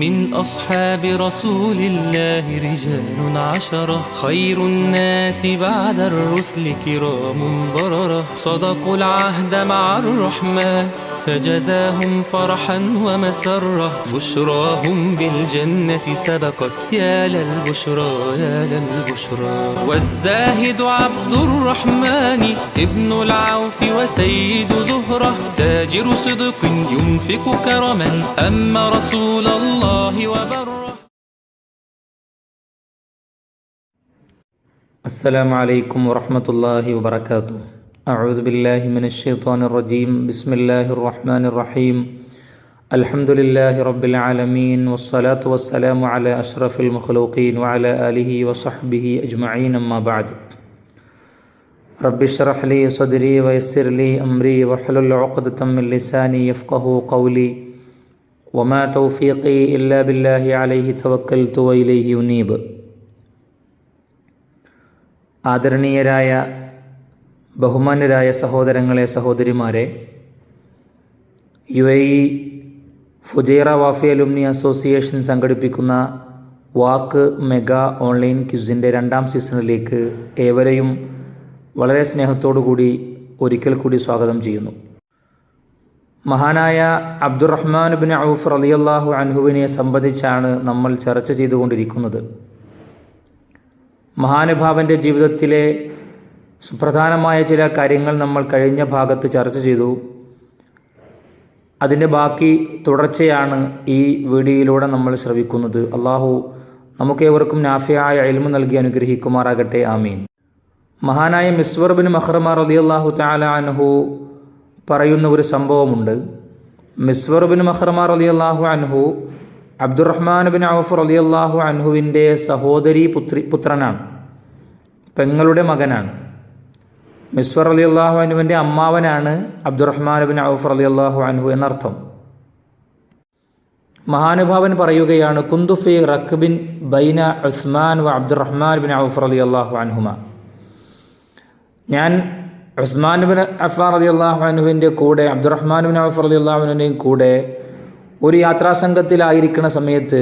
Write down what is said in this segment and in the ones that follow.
من أصحاب رسول الله رجال عشرة خير الناس بعد الرسل كرام بررة صدقوا العهد مع الرحمن فجزاهم فرحا ومسرة بشراهم بالجنة سبقت يا للبشرى يا للبشرى. والزاهد عبد الرحمن ابن العوف وسيد زهرة تاجر صدق ينفق كرما أما رسول الله وبره. السلام عليكم ورحمة الله وبركاته. أعوذ بالله من الشيطان الرجيم. بسم الله الرحمن الرحيم. الحمد لله رب العالمين والصلاة والسلام على أشرف المخلوقين وعلى آله وصحبه أجمعين أما بعد. رب اشرح لي صدري ويسر لي أمري واحلل عقدة من لساني يفقهوا قولي وما توفيقي إلا بالله عليه توكلت وإليه أنيب. ആദരണീയരായ ബഹുമാന്യരായ സഹോദരങ്ങളെ സഹോദരിമാരെ, UAE Fujairah Wafy alumni association സംഘടിപ്പിക്കുന്ന വാക്ക് മെഗാ ഓൺലൈൻ ക്വിസിൻ്റെ 2ാം സീസണിലേക്ക് ഏവരെയും വളരെ സ്നേഹത്തോടുകൂടി ഒരിക്കൽ കൂടി സ്വാഗതം ചെയ്യുന്നു. മഹാനായ അബ്ദുറഹ്മാൻ ബിൻ ഔഫ് റളിയല്ലാഹു അൻഹുവിനെ സംബന്ധിച്ചാണ് നമ്മൾ ചർച്ച ചെയ്തുകൊണ്ടിരിക്കുന്നത്. മഹാനുഭാവൻ്റെ ജീവിതത്തിലെ സുപ്രധാനമായ ചില കാര്യങ്ങൾ നമ്മൾ കഴിഞ്ഞ ഭാഗത്ത് ചർച്ച ചെയ്തു. അതിൻ്റെ ബാക്കി തുടർച്ചയാണ് ഈ വീഡിയോയിലൂടെ നമ്മൾ ശ്രവിക്കുന്നത്. അള്ളാഹു നമുക്കേവർക്കും നാഫിയായ ഇൽമു നൽകി അനുഗ്രഹിക്കുമാറാകട്ടെ, ആമീൻ. മഹാനായ മിസ്വർ ബിൻ മഖ്റമ റളിയല്ലാഹു തആല അൻഹു പറയുന്ന ഒരു സംഭവമുണ്ട്. മിസ്വർ ബിൻ മഖ്റമ റളിയല്ലാഹു അൻഹു അബ്ദുറഹ്മാൻ ബിൻ ഔഫ് റളിയല്ലാഹു അൻഹുവിൻ്റെ സഹോദരി പുത്രനാണ്, പെങ്ങളുടെ മകനാണ്. മിസ്വർ റളിയല്ലാഹു അൻഹുവിൻ്റെ അമ്മാവനാണ് അബ്ദുറഹ്മാൻ ബിൻ ഔഫ് റളിയല്ലാഹു അൻഹു എന്നർത്ഥം. മഹാനുഭാവൻ പറയുകയാണ്, കുന്തു ഫീ റക്ബിൻ ബൈന ഉസ്മാൻ വ അബ്ദുറഹ്മാൻ ബിൻ ഔഫ് റളിയല്ലാഹു അൻഹുമ. ഞാൻ ഉസ്മാൻ ബിൻ അഫ്ഫാൻ റളിയല്ലാഹു അൻഹുവിൻ്റെ കൂടെ അബ്ദുറഹ്മാൻ ബിൻ ഔഫ് റളിയല്ലാഹു അൻഹുവിൻ്റെയും കൂടെ ഒരു യാത്രാസംഘത്തിലായിരിക്കുന്ന സമയത്ത്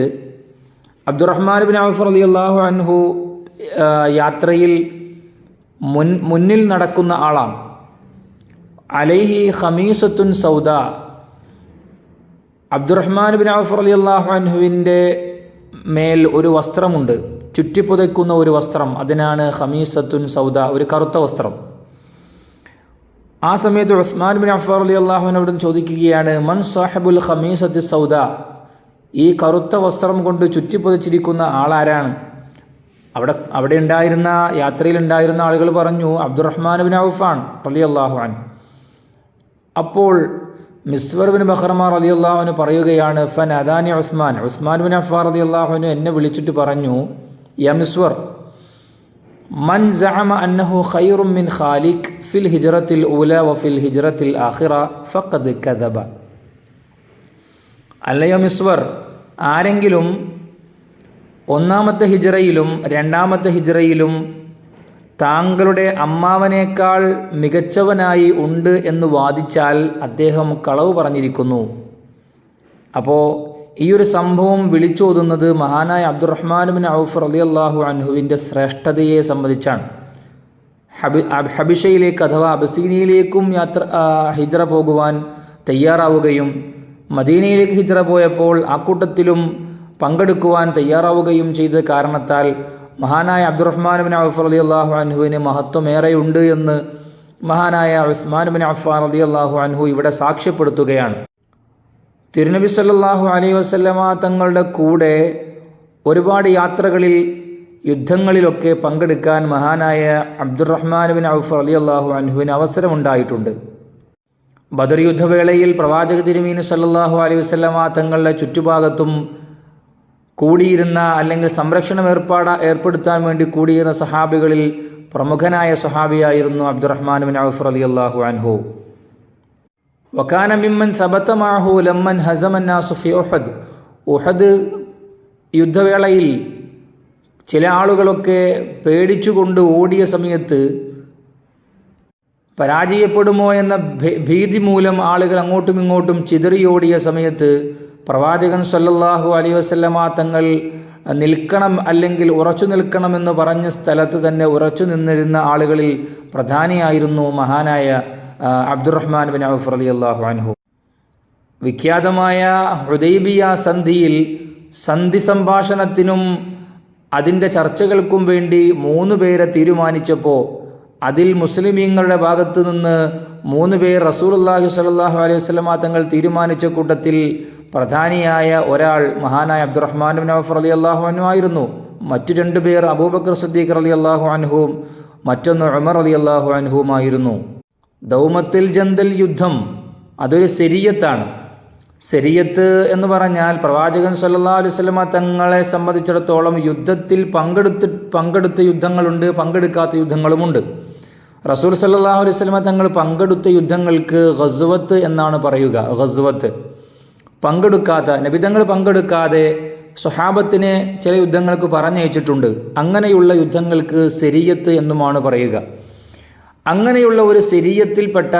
അബ്ദുറഹ്മാൻ ബിൻ ഔഫ് റളിയല്ലാഹു അൻഹു യാത്രയിൽ മുന്നിൽ നടക്കുന്ന ആളാണ്. അലൈഹി ഖമീസത്തുൻ സൗദ. അബ്ദുറഹ്മാൻ ബിൻ ഔഫ് റളിയല്ലാഹു അൻഹുവിൻ്റെ മേൽ ഒരു വസ്ത്രമുണ്ട്, ചുറ്റിപ്പുതയ്ക്കുന്ന ഒരു വസ്ത്രം. അതിനാണ് ഖമീസത്തുൻ സൗദ, ഒരു കറുത്ത വസ്ത്രം. ആ സമയത്ത് ഉസ്മാൻ ബിൻ അഫ്ഫാൻ റളിയല്ലാഹു അൻഹു ചോദിക്കുകയാണ്, മൻ സാഹിബുൽ ഖമീസത്തി സൗദ, ഈ കറുത്ത വസ്ത്രം കൊണ്ട് ചുറ്റിപ്പുതച്ചിരിക്കുന്ന ആളാരാണ്? അവിടെ ഉണ്ടായിരുന്ന യാത്രയിലുണ്ടായിരുന്ന ആളുകൾ പറഞ്ഞു, അബ്ദുറഹ്മാൻ ബിൻ ഔഫാൻ റളിയല്ലാഹു അൻഹു. അപ്പോൾ മിസ്വർ ബിൻ മഖ്റമ റളിയല്ലാഹു അൻഹു പറയുകയാണ്, ഫനദാനി ഉസ്മാൻ ബിൻ അഫ്ഫാൻ റളിയല്ലാഹു അൻഹു എന്നെ വിളിച്ചിട്ട് പറഞ്ഞു, യാ മിസ്വർ, മൻ സഅമ അന്നഹു ഖൈറും മിൻ ഖാലിക് ഫിൽ ഹിജ്റത്തിൽ ഊല വ ഫിൽ ഹിജ്റത്തിൽ ആഖിറ ഫഖദ് കദബ. അല്ലയോ മിസ്വർ, ആരെങ്കിലും ഒന്നാമത്തെ ഹിജ്റയിലും 2ാമത്തെ ഹിജ്റയിലും താങ്കളുടെ അമ്മാവനേക്കാൾ മികച്ചവനായി ഉണ്ട് എന്ന് വാദിച്ചാൽ അദ്ദേഹം കളവ് പറഞ്ഞിരിക്കുന്നു. അപ്പോൾ ഈ ഒരു സംഭവം വിളിച്ചോതുന്നത് മഹാനായ അബ്ദുറഹ്മാൻ ബിൻ ഔഫ് റളിയല്ലാഹു അൻഹുവിൻ്റെ ശ്രേഷ്ഠതയെ സംബന്ധിച്ചാണ്. ഹബിഷയിലേക്ക് അഥവാ അബസീനിയയിലേക്കും ഹിജ്റ പോകുവാൻ തയ്യാറാവുകയും മദീനയിലേക്ക് ഹിജ്റ പോയപ്പോൾ ആ കൂട്ടത്തിലും പങ്കെടുക്കുവാൻ തയ്യാറാവുകയും ചെയ്ത കാരണത്താൽ മഹാനായ അബ്ദുറഹ്മാൻ ബിൻ ഔഫ് റളിയല്ലാഹു അൻഹുവിന് മഹത്വമേറെയുണ്ട് എന്ന് മഹാനായ ഉസ്മാൻ ബിൻ അഫ്ഫാൻ റളിയല്ലാഹു അൻഹു ഇവിടെ സാക്ഷ്യപ്പെടുത്തുകയാണ്. തിരുനബി സല്ലല്ലാഹു അലൈഹി വസല്ലമ തങ്ങളുടെ കൂടെ ഒരുപാട് യാത്രകളിൽ, യുദ്ധങ്ങളിലൊക്കെ പങ്കെടുക്കാൻ മഹാനായ അബ്ദുറഹ്മാൻ ബിൻ ഔഫ് റളിയല്ലാഹു അൻഹുവിന് അവസരമുണ്ടായിട്ടുണ്ട്. ബദർ യുദ്ധവേളയിൽ പ്രവാചക തിരുമേനി സല്ലല്ലാഹു അലൈഹി വസല്ലമ തങ്ങളുടെ ചുറ്റുഭാഗത്തും കൂടിയിരുന്ന, അല്ലെങ്കിൽ സംരക്ഷണം ഏർപ്പെടുത്താൻ വേണ്ടി കൂടിയിരുന്ന സഹാബികളിൽ പ്രമുഖനായ സഹാബിയായിരുന്നു അബ്ദുറഹ്മാൻ ബിൻ ഔഫ് റളിയല്ലാഹു അൻഹു. വകാന മിമ്മൻ സബത മഅഹു ലമ്മൻ ഹസമൻ നാസു ഫി ഉഹദ്. ഉഹദ് യുദ്ധവേളയിൽ ചില ആളുകളൊക്കെ പേടിച്ചുകൊണ്ട് ഓടിയ സമയത്ത്, പരാജയപ്പെടുമോ എന്ന ഭീതി മൂലം ആളുകൾ അങ്ങോട്ടും ഇങ്ങോട്ടും ചിതറിയോടിയ സമയത്ത് പ്രവാചകൻ സല്ലല്ലാഹു അലൈഹി വസല്ലമ തങ്ങൾ നിൽക്കണം അല്ലെങ്കിൽ ഉറച്ചു നിൽക്കണമെന്ന് പറഞ്ഞ സ്ഥലത്ത് തന്നെ ഉറച്ചു നിന്നിരുന്ന ആളുകളിൽ പ്രധാനിയായിരുന്നു മഹാനായ അബ്ദുറഹ്മാൻ ബിൻ ഔഫ് റളിയല്ലാഹു അൻഹു. വിഖ്യാതമായ ഹുദൈബിയ സന്ധിയിൽ സന്ധി സംഭാഷണത്തിനും അതിൻ്റെ ചർച്ചകൾക്കും വേണ്ടി 3 പേരെ തീരുമാനിച്ചപ്പോൾ അതിൽ മുസ്ലിമീങ്ങളുടെ ഭാഗത്ത് നിന്ന് 3 പേർ റസൂലുള്ളാഹി സ്വല്ലല്ലാഹു അലൈഹി വസല്ലമ തങ്ങൾ തീരുമാനിച്ച കൂട്ടത്തിൽ പ്രധാനിയായ ഒരാൾ മഹാനായ അബ്ദുറഹ്മാൻ ബിൻ ഔഫ് റളിയല്ലാഹു അൻഹു ആയിരുന്നു. മറ്റു 2 പേർ അബൂബക്കർ സിദ്ദീഖ് റളിയല്ലാഹു അൻഹുവും മറ്റൊന്ന് ഉമർ റളിയല്ലാഹു അൻഹുവുമായിരുന്നു. ദൗമത്തുൽ ജന്ദൽ യുദ്ധം അതൊരു ശരീഅത്താണ്. ശരീഅത്ത് എന്ന് പറഞ്ഞാൽ പ്രവാചകൻ സല്ലല്ലാഹു അലൈഹി വസല്ലമ തങ്ങളെ സംബന്ധിച്ചിടത്തോളം യുദ്ധത്തിൽ പങ്കെടുത്ത യുദ്ധങ്ങളുണ്ട്, പങ്കെടുക്കാത്ത യുദ്ധങ്ങളുമുണ്ട്. റസൂൽ സല്ലല്ലാഹു അലൈഹി വസല്ലമ തങ്ങൾ പങ്കെടുത്ത യുദ്ധങ്ങൾക്ക് ഗസ്വത്ത് എന്നാണ് പറയുക. ഗസ്വത്ത് പങ്കെടുക്കാത്ത നബിതങ്ങൾ പങ്കെടുക്കാതെ സ്വഹാബത്തിനെ ചില യുദ്ധങ്ങൾക്ക് പറഞ്ഞയച്ചിട്ടുണ്ട്. അങ്ങനെയുള്ള യുദ്ധങ്ങൾക്ക് ശരീഅത്ത് എന്നുമാണ് പറയുക. അങ്ങനെയുള്ള ഒരു ശരീഅത്തിൽപ്പെട്ട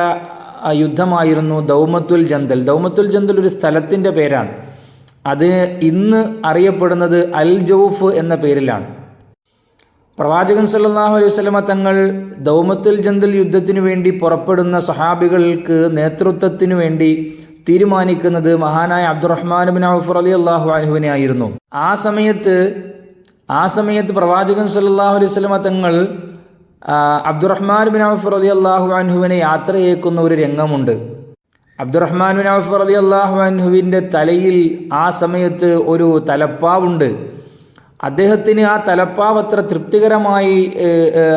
യുദ്ധമായിരുന്നു ദൗമത്തുൽ ജന്ദൽ. ദൗമത്തുൽ ജന്ദൽ ഒരു സ്ഥലത്തിൻ്റെ പേരാണ്. അത് ഇന്ന് അറിയപ്പെടുന്നത് അൽ ജൗഫ് എന്ന പേരിലാണ്. പ്രവാചകൻ സല്ലല്ലാഹു അലൈഹി വസല്ലമ തങ്ങൾ ദൗമത്തുൽ ജന്ദൽ യുദ്ധത്തിനു വേണ്ടി പുറപ്പെടുന്ന സഹാബികൾക്ക് നേതൃത്വത്തിനു വേണ്ടി തീരുമാനിക്കുന്നത് മഹാനായ അബ്ദുറഹ്മാൻ ബിൻ ഔഫ് റളിയല്ലാഹു അൻഹുവിനെ ആയിരുന്നു. ആ സമയത്ത് പ്രവാചകൻ സല്ലല്ലാഹു അലൈഹി വസല്ലമ തങ്ങൾ അബ്ദുറഹ്മാൻ ബിൻ ഔഫ് റളിയല്ലാഹു അൻഹുവിനെ യാത്രയേക്കുന്ന ഒരു രംഗമുണ്ട്. അബ്ദുറഹ്മാൻ ബിൻ ഔഫ് റളിയല്ലാഹു അൻഹുവിൻ്റെ തലയിൽ ആ സമയത്ത് ഒരു തലപ്പാവുണ്ട്. അദ്ദേഹത്തിന് ആ തലപ്പാവ് അത്ര തൃപ്തികരമായി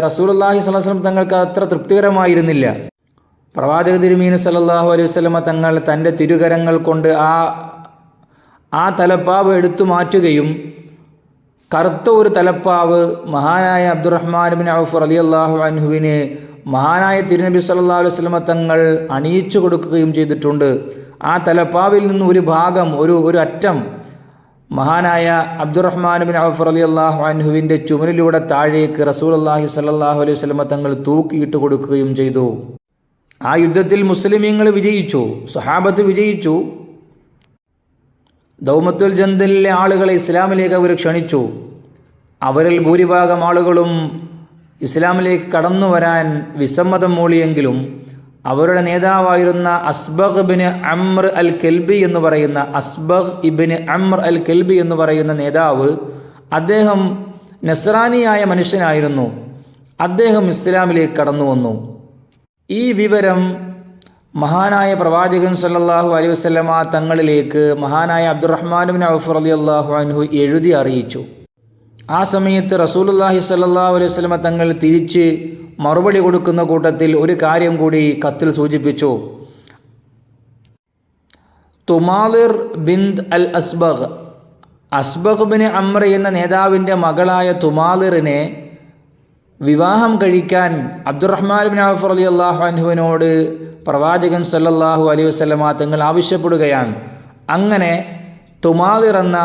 റസൂലുള്ളാഹി സ്വല്ലല്ലാഹു അലൈഹി വസല്ലം തങ്ങൾക്ക് അത്ര തൃപ്തികരമായിരുന്നില്ല. പ്രവാചക തിരുമേനി സല്ലല്ലാഹു അലൈഹി വസല്ലമ തങ്ങൾ തൻ്റെ തിരുകരങ്ങൾ കൊണ്ട് ആ തലപ്പാവ് എടുത്തു മാറ്റുകയും കറുത്ത ഒരു തലപ്പാവ് മഹാനായ അബ്ദുറഹ്മാൻ ബിൻ ഔഫ് റളിയല്ലാഹു അൻഹുവിന് മഹാനായ തിരുനബി സല്ലല്ലാഹു അലൈഹി വസല്ലമ തങ്ങൾ അണിയിച്ചു കൊടുക്കുകയും ചെയ്തിട്ടുണ്ട്. ആ തലപ്പാവിൽ നിന്ന് ഒരു ഭാഗം ഒരു അറ്റം മഹാനായ അബ്ദുറഹ്മാൻ ബിൻ ഔഫ് റളിയല്ലാഹു അൻഹുവിൻ്റെ ചുമലിലൂടെ താഴേക്ക് റസൂലുള്ളാഹി സ്വല്ലല്ലാഹു അലൈഹി വസല്ലമ തങ്ങൾ തൂക്കിയിട്ട് കൊടുക്കുകയും ചെയ്തു. ആ യുദ്ധത്തിൽ മുസ്ലിമീങ്ങൾ വിജയിച്ചു, സഹാബത്ത് വിജയിച്ചു. ദൗമത്തുൽ ജന്ദലിലെ ആളുകളെ ഇസ്ലാമിലേക്ക് അവർ ക്ഷണിച്ചു. അവരിൽ ഭൂരിഭാഗം ആളുകളും ഇസ്ലാമിലേക്ക് കടന്നു വരാൻ വിസമ്മതം മൂളിയെങ്കിലും അവരുടെ നേതാവായിരുന്ന അസ്ബഗ് ഇബ്നു അംർ അൽ കെൽബി എന്ന് പറയുന്ന നേതാവ്, അദ്ദേഹം നസ്രാനിയായ മനുഷ്യനായിരുന്നു. അദ്ദേഹം ഇസ്ലാമിലേക്ക് കടന്നു വന്നു. ഈ വിവരം മഹാനായ പ്രവാചകൻ സല്ലല്ലാഹു അലൈഹി വസല്ലമ തങ്ങളിലേക്ക് മഹാനായ അബ്ദുറഹ്മാൻ ബിൻ ഔഫ് റളിയല്ലാഹു അൻഹു എഴുതി അറിയിച്ചു. ആ സമയത്ത് റസൂലുള്ളാഹി സ്വല്ലല്ലാഹു അലൈഹി വസല്ലമ തങ്ങൾ തിരിച്ച് മറുപടി കൊടുക്കുന്ന കൂട്ടത്തിൽ ഒരു കാര്യം കൂടി കത്തിൽ സൂചിപ്പിച്ചു. തുമാലിർ ബിന്ത് അൽ അസ്ബഗ് ബിൻ അംർ എന്ന നേതാവിൻ്റെ മകളായ തുമാലിറിനെ വിവാഹം കഴിക്കാൻ അബ്ദുറഹ്മാൻ ബിൻ ഔഫ് റളിയല്ലാഹു അൻഹുവിനോട് പ്രവാചകൻ സല്ലല്ലാഹു അലൈഹി വസല്ലമ തങ്ങൾ ആവശ്യപ്പെടുകയാണ്. അങ്ങനെ തുമാലിർ എന്ന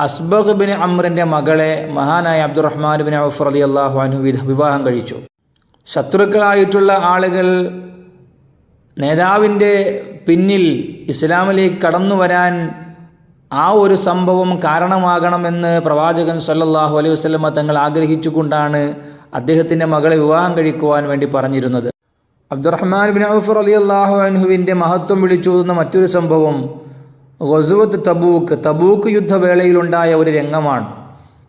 അസ്ബഗ് ബിൻ അംറിൻ്റെ മകളെ മഹാനായ അബ്ദുറഹ്മാൻ ബിൻ ഔഫ് റളിയല്ലാഹു അൻഹു വിവാഹം കഴിച്ചു. ശത്രുക്കളായിട്ടുള്ള ആളുകൾ നേതാവിൻ്റെ പിന്നിൽ ഇസ്ലാമിലേക്ക് കടന്നു വരാൻ ആ ഒരു സംഭവം കാരണമാകണമെന്ന് പ്രവാചകൻ സല്ലല്ലാഹു അലൈഹി വസല്ലമ തങ്ങൾ ആഗ്രഹിച്ചുകൊണ്ടാണ് അദ്ദേഹത്തിൻ്റെ മകളെ വിവാഹം കഴിക്കുവാൻ വേണ്ടി പറഞ്ഞിരുന്നത്. അബ്ദുറഹ്മാൻ ബിൻ ഔഫ് റളിയല്ലാഹു അൻഹുവിൻ്റെ മഹത്വം വിളിച്ചോതുന്ന മറ്റൊരു സംഭവം ഗസ്വത്ത് തബൂക്ക് യുദ്ധവേളയിലുണ്ടായ ഒരു രംഗമാണ്.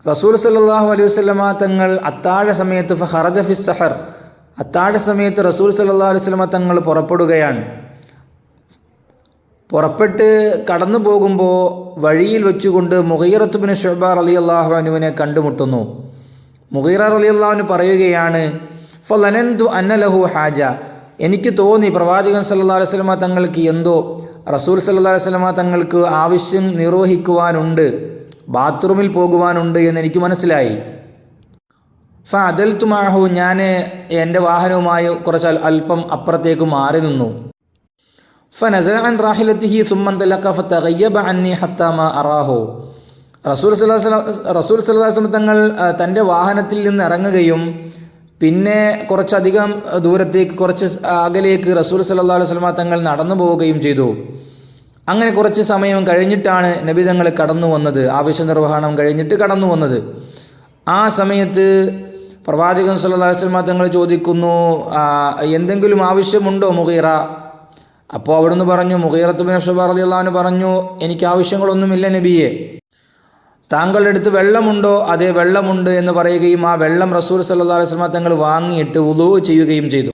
റസൂൽ സല്ലല്ലാഹു അലൈഹി വസല്ലമ തങ്ങൾ അത്താഴ സമയത്ത് ഫഖറജ ഫിസ് സഹർ, അത്താഴ സമയത്ത് റസൂൽ സല്ലല്ലാഹു അലൈഹി വസല്ലമ തങ്ങൾ പുറപ്പെടുകയാണ്. പുറപ്പെട്ട് കടന്നു പോകുമ്പോൾ വഴിയിൽ വെച്ചുകൊണ്ട് മുഗീറത്ത് ബിൻ ശുഅബ റളിയല്ലാഹു അൻഹുവിനെ കണ്ടുമുട്ടുന്നു. മുഗീറ റളിയല്ലാഹു അൻഹു പറയുകയാണ്, ഫലനന്തു അന്ന ലഹു ഹാജ, എനിക്ക് തോന്നി പ്രവാചകൻ സല്ലല്ലാഹു അലൈഹി വസല്ലമ തങ്ങൾക്ക് എന്തോ റസൂൽ സല്ലല്ലാഹു അലൈഹി വസല്ലമ തങ്ങൾക്ക് ആവശ്യം നിർവഹിക്കുവാനുണ്ട്, ബാത്റൂമിൽ പോകുവാനുണ്ട് എന്നെനിക്ക് മനസ്സിലായി. ഫഅദൽതു മഅഹു, ഞാൻ എൻ്റെ വാഹനവുമായി കുറച്ച് അല്പം അപ്പുറത്തേക്ക് മാറി നിന്നു. ഫനസല അൻ റാഹിലത്തിഹി സുമ്മ തലഖ ഫതഗയ്യബ അന്നി ഹത്താ മാ അറാഹു, റസൂൽ സല്ലല്ലാഹു അലൈഹി വസല്ലം തങ്ങൾ തൻ്റെ വാഹനത്തിൽ നിന്ന് ഇറങ്ങുകയും പിന്നെ കുറച്ചധികം ദൂരത്തേക്ക് കുറച്ച് അകലേക്ക് റസൂൽ സല്ലല്ലാഹു അലൈഹി വസല്ലം തങ്ങൾ നടന്നു പോവുകയും ചെയ്തു. അങ്ങനെ കുറച്ച് സമയം കഴിഞ്ഞിട്ടാണ് നബി തങ്ങൾ കടന്നു വന്നത്, ആവശ്യ നിർവഹണം കഴിഞ്ഞിട്ട് കടന്നു വന്നത്. ആ സമയത്ത് പ്രവാചകൻ സല്ലല്ലാഹു അലൈഹി വസല്ലം തങ്ങൾ ചോദിക്കുന്നു, എന്തെങ്കിലും ആവശ്യമുണ്ടോ മുഗീറ? അപ്പോൾ അവിടുന്ന് പറഞ്ഞു, മുഗീറത്ത് ബിൻ ശുബ റളിയല്ലാഹു അൻഹു പറഞ്ഞു, എനിക്ക് ആവശ്യങ്ങളൊന്നുമില്ല നബിയെ. താങ്കളുടെ അടുത്ത് വെള്ളമുണ്ടോ? അതേ, വെള്ളമുണ്ട് എന്ന് പറയുകയും ആ വെള്ളം റസൂൽ സല്ലല്ലാഹു അലൈഹി വസല്ലം തങ്ങൾ വാങ്ങിയിട്ട് വുളൂ ചെയ്യുകയും ചെയ്തു.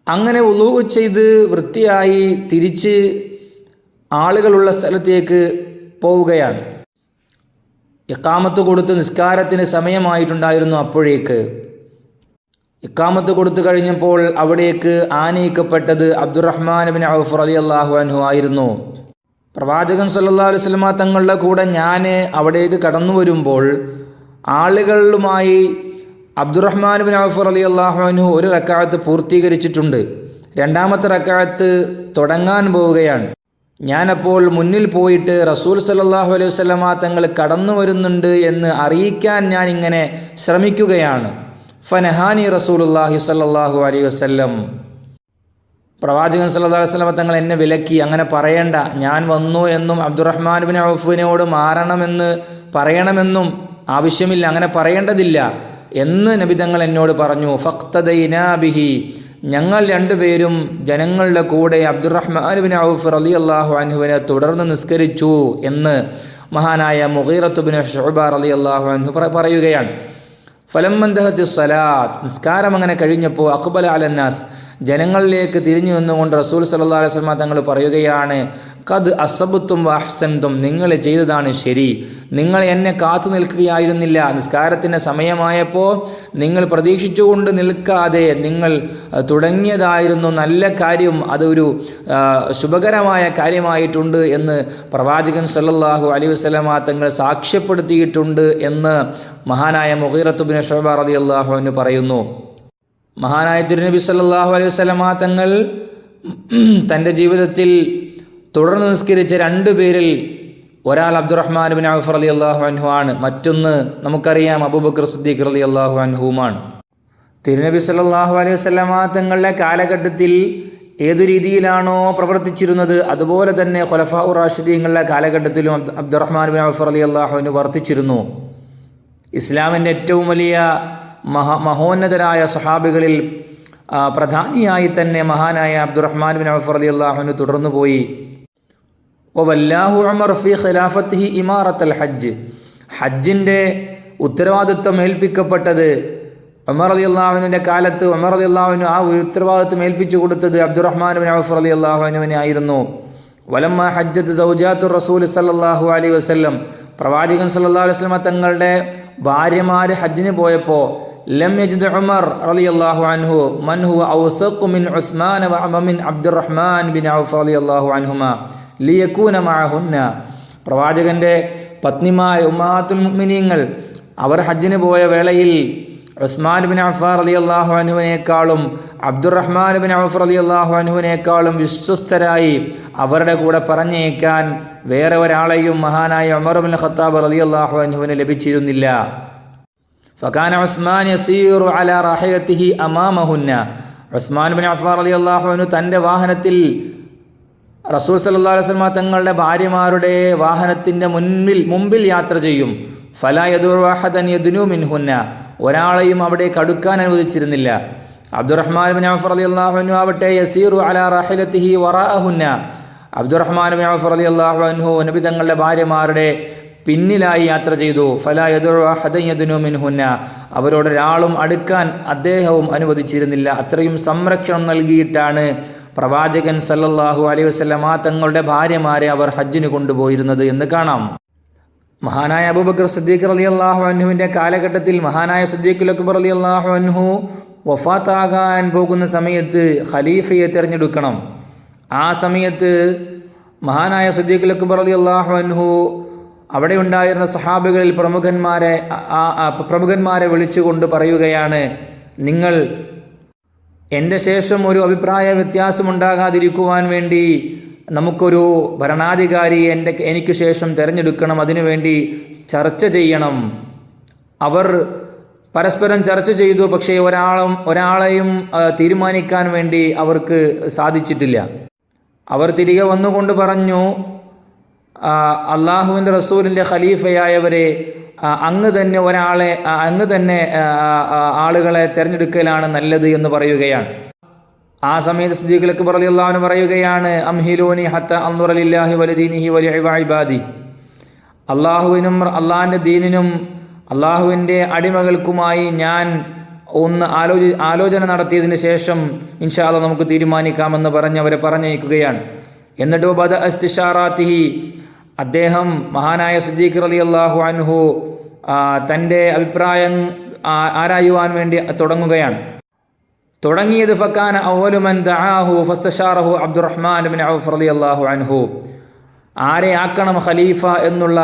അങ്ങനെ വുളൂ ചെയ്ത് വൃത്തിയായി തിരിച്ച് ആളുകളുള്ള സ്ഥലത്തേക്ക് പോവുകയാണ്. ഇഖാമത്ത് കൊടുത്ത് നിസ്കാരത്തിന് സമയമായിട്ടുണ്ടായിരുന്നു. അപ്പോഴേക്ക് ഇഖാമത്ത് കൊടുത്തു കഴിഞ്ഞപ്പോൾ അവിടേക്ക് ആനയിക്കപ്പെട്ടത് അബ്ദുറഹ്മാൻ ബിൻ ഔഫ് റളിയല്ലാഹു അൻഹു ആയിരുന്നു. പ്രവാചകൻ സല്ലല്ലാഹു അലൈഹി വസല്ലം തങ്ങളുടെ കൂടെ ഞാൻ അവിടേക്ക് കടന്നു വരുമ്പോൾ ആളുകളുമായി അബ്ദുറഹ്മാൻ ബിൻ ഔഫ് റളിയല്ലാഹു അൻഹു ഒരു റക്അത്ത് പൂർത്തീകരിച്ചിട്ടുണ്ട്. രണ്ടാമത്തെ റക്അത്ത് തുടങ്ങാൻ പോവുകയാണ്. ഞാനപ്പോൾ മുന്നിൽ പോയിട്ട് റസൂൽ സല്ലല്ലാഹു അലൈഹി വസല്ലം തങ്ങൾ കടന്നു വരുന്നുണ്ട് എന്ന് അറിയിക്കാൻ ഞാൻ ഇങ്ങനെ ശ്രമിക്കുകയാണ്. ഫനഹാനി റസൂലുള്ളാഹി സല്ലല്ലാഹു അലൈഹി വസല്ലം, പ്രവാചകൻ സല്ലല്ലാഹു അലൈഹി വസല്ലം തങ്ങൾ എന്നെ വിലക്കി. അങ്ങനെ പറയേണ്ട, ഞാൻ വന്നു എന്നും അബ്ദുറഹ്മാൻ ബിൻ ഔഫിനോട് മാറണമെന്ന് പറയണമെന്നും ആവശ്യമില്ല, അങ്ങനെ പറയേണ്ടതില്ല എന്ന് നബി തങ്ങൾ എന്നോട് പറഞ്ഞു. ഫഖ്തദൈനാ ബിഹി, ഞങ്ങൾ രണ്ടുപേരും ജനങ്ങളുടെ കൂടെ അബ്ദുറഹ്മാൻ ബിൻ ഔഫ് റളിയല്ലാഹു അൻഹുവിനെ തുടർന്ന് നിസ്കരിച്ചു എന്ന് മഹാനായ മുഗീറത്ത് ബിൻ ശുഅബ റളിയല്ലാഹു അൻഹു പറയുകയാണ്. ഫലമ്മന്തഹത്തി സലാത്ത്, നിസ്കാരം അങ്ങനെ കഴിഞ്ഞപ്പോൾ അഖ്ബല അലന്നാസ്, ജനങ്ങളിലേക്ക് തിരിഞ്ഞു നിന്നുകൊണ്ട് റസൂൽ സല്ലല്ലാഹു അലൈഹി വസല്ലം തങ്ങൾ പറയുകയാണ്, ഖദ് അസബ്തും വഅഹ്സൻതും, നിങ്ങൾ ചെയ്തതാണ് ശരി, നിങ്ങൾ എന്നെ കാത്തു നിൽക്കുകയായിരുന്നില്ല. നിസ്കാരത്തിൻ്റെ സമയമായപ്പോൾ നിങ്ങൾ പ്രതീക്ഷിച്ചുകൊണ്ട് നിൽക്കാതെ നിങ്ങൾ തുടങ്ങിയതായിരുന്നു നല്ല കാര്യം, അതൊരു ശുഭകരമായ കാര്യമായിട്ടുണ്ട് എന്ന് പ്രവാചകൻ സല്ലല്ലാഹു അലൈഹി വസല്ലം തങ്ങൾ സാക്ഷ്യപ്പെടുത്തിയിട്ടുണ്ട് എന്ന് മഹാനായ മുഗീറത്ത് ബിൻ ശുഅബ റളിയല്ലാഹു അൻഹു പറയുന്നു. മഹാനായ തിരുനബി സല്ലല്ലാഹു അലൈഹി വസല്ലം തങ്ങൾ തൻ്റെ ജീവിതത്തിൽ തുടർന്ന് നിസ്കരിച്ച രണ്ടുപേരിൽ ഒരാൾ അബ്ദുറഹ്മാൻ ബിൻ ഔഫ് റളിയല്ലാഹു അൻഹു ആണ്, മറ്റൊന്ന് നമുക്കറിയാം അബൂബക്കർ സിദ്ദീഖ് റളിയല്ലാഹു അൻഹുമാണ്. തിരുനബി സല്ലല്ലാഹു അലൈഹി വസല്ലം തങ്ങളുടെ കാലഘട്ടത്തിൽ ഏതു രീതിയിലാണോ പ്രവർത്തിച്ചിരുന്നത് അതുപോലെ തന്നെ ഖുലഫാഉർ റാഷിദീങ്ങളുടെ കാലഘട്ടത്തിലും അബ്ദുറഹ്മാൻ ബിൻ ഔഫ് റളിയല്ലാഹു അൻഹു വർത്തിച്ചിരുന്നു. ഇസ്ലാമിൻ്റെ ഏറ്റവും വലിയ മഹോന്നതരായ സ്വഹാബികളിൽ പ്രധാനിയായി തന്നെ മഹാനായ അബ്ദുറഹ്മാൻ ബിൻ ഔഫ് റളിയല്ലാഹു അൻഹു തുടർന്നു പോയി. വല്ലാഹു ഉമർ ഫി ഖിലാഫത്തിഹി ഇമാറത്തുൽ ഹജ്ജ്, ഹജ്ജിൻ്റെ ഉത്തരവാദിത്വം ഏൽപ്പിക്കപ്പെട്ടത് ഉമർ റളിയല്ലാഹു അൻഹുവിൻ്റെ കാലത്ത് ഉമർ റളിയല്ലാഹു അൻഹു ആ ഉത്തരവാദിത്വം ഏൽപ്പിച്ചു കൊടുത്തത് അബ്ദുറഹ്മാൻ ബിൻ ഔഫ് റളിയല്ലാഹു അൻഹുവിനെ ആയിരുന്നു. വലമ്മ ഹജ്ജത്ത് സൗജാത്തുർ റസൂൽ സല്ലല്ലാഹു അലൈഹി വസല്ലം, പ്രവാചകൻ സല്ലല്ലാഹു അലൈഹി വസല്ലം തങ്ങളുടെ ഭാര്യമാർ ഹജ്ജിന് പോയപ്പോൾ ലം യജിദ് ഉമർ റളിയല്ലാഹു അൻഹു മൻ ഹുവ ഔസഖു മിൻ ഉസ്മാൻ വ മിൻ അബ്ദുറഹ്മാൻ ബിൻ ഔഫ് റളിയല്ലാഹു അൻഹുമാ ലിയകൂന മഅഹുന്ന, പ്രവാചകൻ്റെ പത്നിമാർ ഉമ്മഹാത്തുൽ മുഅ്മിനീങ്ങൾ അവർ ഹജ്ജിന് പോയ വേളയിൽ ഉസ്മാൻ ബിൻ അഫ്ഫാൻ റളിയല്ലാഹു അൻഹുവിനേക്കാളും അബ്ദുറഹ്മാൻ ബിൻ ഔഫ് റളിയല്ലാഹു അൻഹുവിനേക്കാളും വിശ്വസ്തരായി അവരുടെ കൂടെ പറഞ്ഞേക്കാൻ വേറെ ഒരാളെയും മഹാനായ ഉമർ ബിൻ ഖത്താബ് റളിയല്ലാഹു അൻഹുവിന് ലഭിച്ചിരുന്നില്ല. ഫകാന ഉസ്മാൻ യസീറു അലാ റാഹിയതിഹി അമാമഹുന്ന, ഉസ്മാൻ ബിൻ അഫ്ഫാൻ റളിയല്ലാഹു അൻഹു തൻ്റെ വാഹനത്തിൽ റസൂൽ സല്ലല്ലാഹു അലൈഹി വസല്ലം തങ്ങളുടെ ഭാര്യമാരുടെ വാഹനത്തിൻ്റെ മുമ്പിൽ യാത്ര ചെയ്യും. ഫലാ യദുഉ അഹദൻ യദ്നു മിൻഹുന്ന, ഒരാളെയും അവിടേക്ക് അടുക്കാൻ അനുവദിച്ചിരുന്നില്ല. അബ്ദുറഹ്മാൻ ബിൻ ഔഫ് റളിയല്ലാഹു അൻഹു ആവട്ടെ യസീറു അലാ റാഹിലതിഹി വറാഅഹുന്ന, അബ്ദുറഹ്മാൻ ബിൻ ഔഫ് റളിയല്ലാഹു അൻഹു നബി തങ്ങളുടെ ഭാര്യമാരുടെ പിന്നിലായി യാത്ര ചെയ്തു. ഫലാ യദുഉ അഹദൻ യദ്നു മിൻഹുന്ന, അവരോടൊരാളും അടുക്കാൻ അദ്ദേഹവും അനുവദിച്ചിരുന്നില്ല. അത്രയും സംരക്ഷണം നൽകിയിട്ടാണ് പ്രവാചകൻ സല്ലല്ലാഹു അലൈഹി വസല്ലം തങ്ങളുടെ ഭാര്യമാരെ അവർ ഹജ്ജിന് കൊണ്ടുപോയിരുന്നത് എന്ന് കാണാം. മഹാനായ അബൂബക്കർ സിദ്ദീഖ് റളിയല്ലാഹു അൻഹുവിൻ്റെ കാലഘട്ടത്തിൽ മഹാനായ സിദ്ദീഖുൽ അക്ബർ റളിയല്ലാഹു അൻഹു വഫാത്താകാൻ പോകുന്ന സമയത്ത് ഖലീഫയെ തിരഞ്ഞെടുക്കണം. ആ സമയത്ത് മഹാനായ സിദ്ദീഖുൽ അക്ബർ റളിയല്ലാഹു അൻഹു അവിടെ ഉണ്ടായിരുന്ന സഹാബികളിൽ പ്രമുഖന്മാരെ വിളിച്ചുകൊണ്ട് പറയുകയാണ്, നിങ്ങൾ എൻ്റെ ശേഷം ഒരു അഭിപ്രായ വ്യത്യാസമുണ്ടാകാതിരിക്കുവാൻ വേണ്ടി നമുക്കൊരു ഭരണാധികാരി എനിക്ക് ശേഷം തിരഞ്ഞെടുക്കണം, അതിനുവേണ്ടി ചർച്ച ചെയ്യണം. അവർ പരസ്പരം ചർച്ച ചെയ്തു. പക്ഷേ ഒരാളെയും തീരുമാനിക്കാൻ വേണ്ടി അവർക്ക് സാധിച്ചിട്ടില്ല. അവർ തിരികെ വന്നുകൊണ്ട് പറഞ്ഞു, അള്ളാഹുവിൻ്റെ റസൂലിൻ്റെ ഖലീഫയായവരെ, അങ്ങ് തന്നെ ആളുകളെ തിരഞ്ഞെടുക്കലാണ് നല്ലത് എന്ന് പറയുകയാണ്. ആ സമയത്ത് സിദ്ദീഖ് അക്ബർ റളിയല്ലാഹു അൻഹു പറയുകയാണ്, അംഹിലൂനി ഹത്ത അൻദുറ ലില്ലാഹി വലിദീനിഹി വലിഇബാദി, അള്ളാഹുവിനും അള്ളാഹിൻ്റെ ദീനിനും അള്ളാഹുവിൻ്റെ അടിമകൾക്കുമായി ഞാൻ ഒന്ന് ആലോചന നടത്തിയതിന് ശേഷം ഇൻഷാ അല്ലാഹ് നമുക്ക് തീരുമാനിക്കാമെന്ന് പറഞ്ഞ് അവരെ പറഞ്ഞയക്കുകയാണ്. എന്നിട്ട് ബദ ഇസ്തിശാറാത്തിഹി, അദ്ദേഹം മഹാനായ സിദ്ദീഖ് റളിയല്ലാഹു അൻഹു തൻ്റെ അഭിപ്രായം ആരായുവാൻ വേണ്ടി തുടങ്ങുകയാണ്. തുടങ്ങിയത് ഫക്കാന അവ്വലു മൻ ദഅാഹു ഫസ്തശാറഹു അബ്ദുറഹ്മാൻ ഇബ്നു ഔഫ് റളിയല്ലാഹു അൻഹു, ആരെ ആക്കണം ഖലീഫ എന്നുള്ള,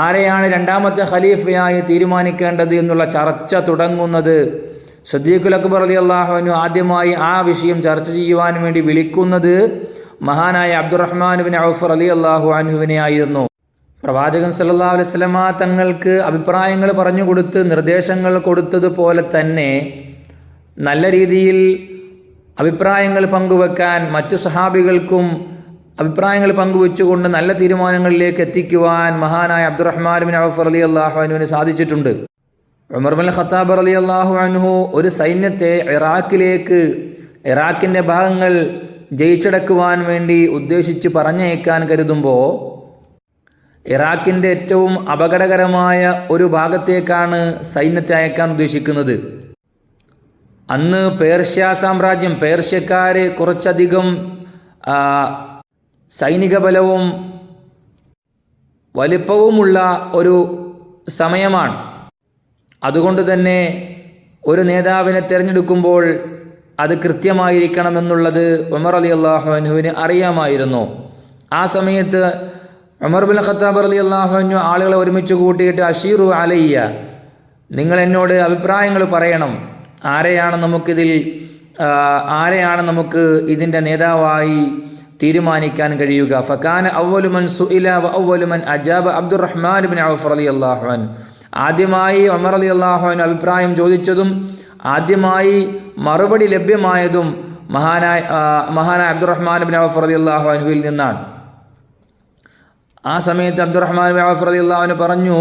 ആരെയാണ് രണ്ടാമത്തെ ഖലീഫയായി തീരുമാനിക്കേണ്ടത് എന്നുള്ള ചർച്ച തുടങ്ങുന്നത് സിദ്ദീഖുൽ അക്ബർ റളിയല്ലാഹു അൻഹു ആദ്യമായി ആ വിഷയം ചർച്ച ചെയ്യുവാൻ വേണ്ടി വിളിക്കുന്നത് മഹാനായ അബ്ദുറഹ്മാൻ ഇബ്നു ഔഫ് റളിയല്ലാഹു അൻഹുവിനെ ആയിരുന്നു. പ്രവാചകൻ സല്ലല്ലാഹു അലൈഹി വസല്ലമ തങ്ങൾക്ക് അഭിപ്രായങ്ങൾ പറഞ്ഞു കൊടുത്ത് നിർദ്ദേശങ്ങൾ കൊടുത്തതുപോലെ തന്നെ നല്ല രീതിയിൽ അഭിപ്രായങ്ങൾ പങ്കുവെക്കാൻ മറ്റു സഹാബികൾക്കും അഭിപ്രായങ്ങൾ പങ്കുവെച്ചുകൊണ്ട് നല്ല തീരുമാനങ്ങളിലേക്ക് എത്തിക്കുവാൻ മഹാനായ അബ്ദുറഹ്മാൻ ഇബ്നു ഔഫ് റളിയല്ലാഹു അൻഹുവിന് സാധിച്ചിട്ടുണ്ട്. ഉമർ ഇബ്നുൽ ഖത്താബ് റളിയല്ലാഹു അൻഹു ഒരു സൈന്യത്തെ ഇറാഖിൻ്റെ ഭാഗങ്ങൾ ജയിച്ചടക്കുവാൻ വേണ്ടി ഉദ്ദേശിച്ച് പറഞ്ഞയക്കാൻ കരുതുമ്പോൾ ഇറാഖിൻ്റെ ഏറ്റവും അപകടകരമായ ഒരു ഭാഗത്തേക്കാണ് സൈന്യത്തെ അയക്കാൻ ഉദ്ദേശിക്കുന്നത്. അന്ന് പേർഷ്യ സാമ്രാജ്യം, പേർഷ്യക്കാർ കുറച്ചധികം സൈനിക ബലവും വലിപ്പവുമുള്ള ഒരു സമയമാണ്. അതുകൊണ്ട് തന്നെ ഒരു നേതാവിനെ തിരഞ്ഞെടുക്കുമ്പോൾ അത് കൃത്യമായിരിക്കണമെന്നുള്ളത് ഉമർ റളിയല്ലാഹു അൻഹുവിന് അറിയാമായിരുന്നു. ആ സമയത്ത് ഉമർ ഇബ്നുൽ ഖത്താബ് റളിയല്ലാഹു അൻഹു ആളുകളെ ഒരുമിച്ച് കൂട്ടിയിട്ട് അഷീറു അലയ്യ, നിങ്ങൾ എന്നോട് അഭിപ്രായങ്ങൾ പറയണം, ആരെയാണ് നമുക്ക് ഇതിൻ്റെ നേതാവായി തീരുമാനിക്കാൻ കഴിയുക. ഫകാന അവ്വലു മൻ സുഇല വ അവ്വലു മൻ അജാബ അബ്ദുറഹ്മാൻ ഇബ്നു ഔഫ് റളിയല്ലാഹു അൻഹു, ആദ്യമായി ഉമർ റളിയല്ലാഹു അൻഹു അഭിപ്രായം ചോദിച്ചതും ആദ്യമായി മറുപടി ലഭ്യമായതും മഹാനായ അബ്ദുറഹ്മാൻ ഇബ്നു ഔഫ് റളിയല്ലാഹു അൻഹുവിൽ നിന്നാണ്. ആ സമയത്ത് അബ്ദുറഹ്മാൻ ഇബ്നു ഔഫ് റളിയല്ലാഹു അൻഹു പറഞ്ഞു,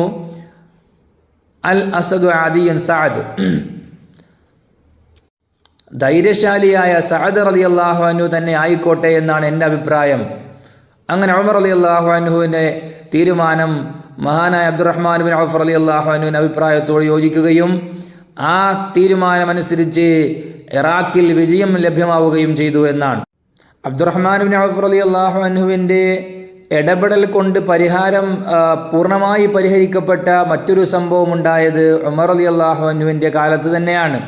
അൽ അസദു അദിയൻ സഅദ്, ധൈര്യശാലിയായ സഅദ് റളിയല്ലാഹു അൻഹു തന്നെ ആയിക്കോട്ടെ എന്നാണ് എൻ്റെ അഭിപ്രായം. അങ്ങനെ ഉമർ റളിയല്ലാഹു അൻഹുവിൻ്റെ തീരുമാനം മഹാനായ അബ്ദുറഹ്മാൻ ഇബ്നു ഔഫ് റളിയല്ലാഹു അൻഹുവിൻ്റെ അഭിപ്രായത്തോട് യോജിക്കുകയും ആ തീരുമാനമനുസരിച്ച് ഇറാഖിൽ വിജയം ലഭ്യമാവുകയും ചെയ്തു എന്നാണ്. അബ്ദുറഹ്മാൻ ഇബ്നു ഔഫ് റളിയല്ലാഹു അൻഹുവിൻ്റെ ഇടപെടൽ കൊണ്ട് പൂർണ്ണമായി പരിഹരിക്കപ്പെട്ട മറ്റൊരു സംഭവം ഉണ്ടായത് ഉമർ റളിയല്ലാഹു അൻഹുവിൻ്റെ കാലത്ത് തന്നെയാണ്.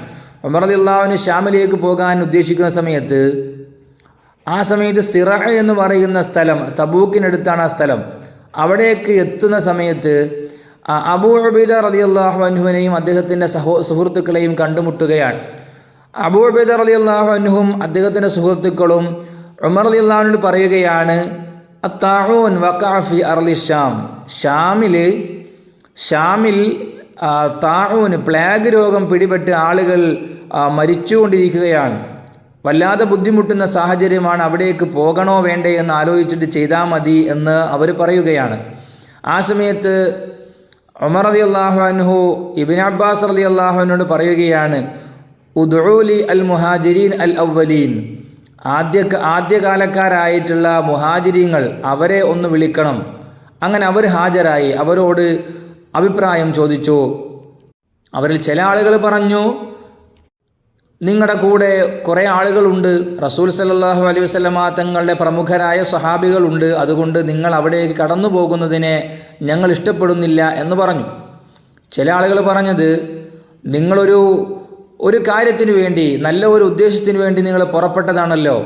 ഉമർ റളിയല്ലാഹു അൻഹു ഷാമിലേക്ക് പോകാൻ ഉദ്ദേശിക്കുന്ന സമയത്ത്, ആ സമയത്ത് സിറ എന്ന് പറയുന്ന സ്ഥലം, തബൂക്കിനടുത്താണ് ആ സ്ഥലം, അവിടേക്ക് എത്തുന്ന സമയത്ത് അബൂ ഉബൈദ റളിയല്ലാഹു അൻഹുവിനെയും അദ്ദേഹത്തിൻ്റെ സുഹൃത്തുക്കളെയും കണ്ടുമുട്ടുകയാണ്. അബൂ ഉബൈദ റളിയല്ലാഹു അൻഹും അദ്ദേഹത്തിൻ്റെ സുഹൃത്തുക്കളും ഉമർ റളിയല്ലാഹു അൻഹു പറയുകയാണ്, അത്താഊൻ വഖഅ ഫി അർളി ഷാം, ഷാമിൽ താഊൻ പ്ലേഗ് രോഗം പിടിപെട്ട് ആളുകൾ മരിച്ചുകൊണ്ടിരിക്കുകയാണ്, വല്ലാതെ ബുദ്ധിമുട്ടുന്ന സാഹചര്യമാണ്, അവിടേക്ക് പോകണോ വേണ്ടേ എന്ന് ആലോചിച്ചിട്ട് ചെയ്താൽ മതി എന്ന് അവർ പറയുകയാണ്. ആ സമയത്ത് ഉമർ റളിയല്ലാഹു അൻഹു ഇബ്നു അബ്ബാസ് റളിയല്ലാഹു അൻഹുവിനോട് പറയുകയാണ്, ഉദ്ഉലി അൽ മുഹാജിരീൻ അൽ അവ്വലീൻ, ആദ്യകാലക്കാരായിട്ടുള്ള മുഹാജിരീങ്ങൾ, അവരെ ഒന്ന് വിളിക്കണം. അങ്ങനെ അവർ ഹാജരായി, അവരോട് അഭിപ്രായം ചോദിച്ചു. അവരിൽ ചില ആളുകൾ പറഞ്ഞു, നിങ്ങളുടെ കൂടെ കുറേ ആളുകളുണ്ട്, റസൂൽ സല്ലല്ലാഹു അലൈഹി വസല്ലമ തങ്ങളുടെ പ്രമുഖരായ സ്വഹാബികളുണ്ട്, അതുകൊണ്ട് നിങ്ങൾ അവിടേക്ക് കടന്നു പോകുന്നതിനെ ഞങ്ങൾ ഇഷ്ടപ്പെടുന്നില്ല എന്ന് പറഞ്ഞു. ചില ആളുകൾ പറഞ്ഞത്, ഒരു കാര്യത്തിന് വേണ്ടി, നല്ല ഒരു ഉദ്ദേശത്തിന് വേണ്ടി നിങ്ങൾ പുറപ്പെട്ടതാണല്ലോ,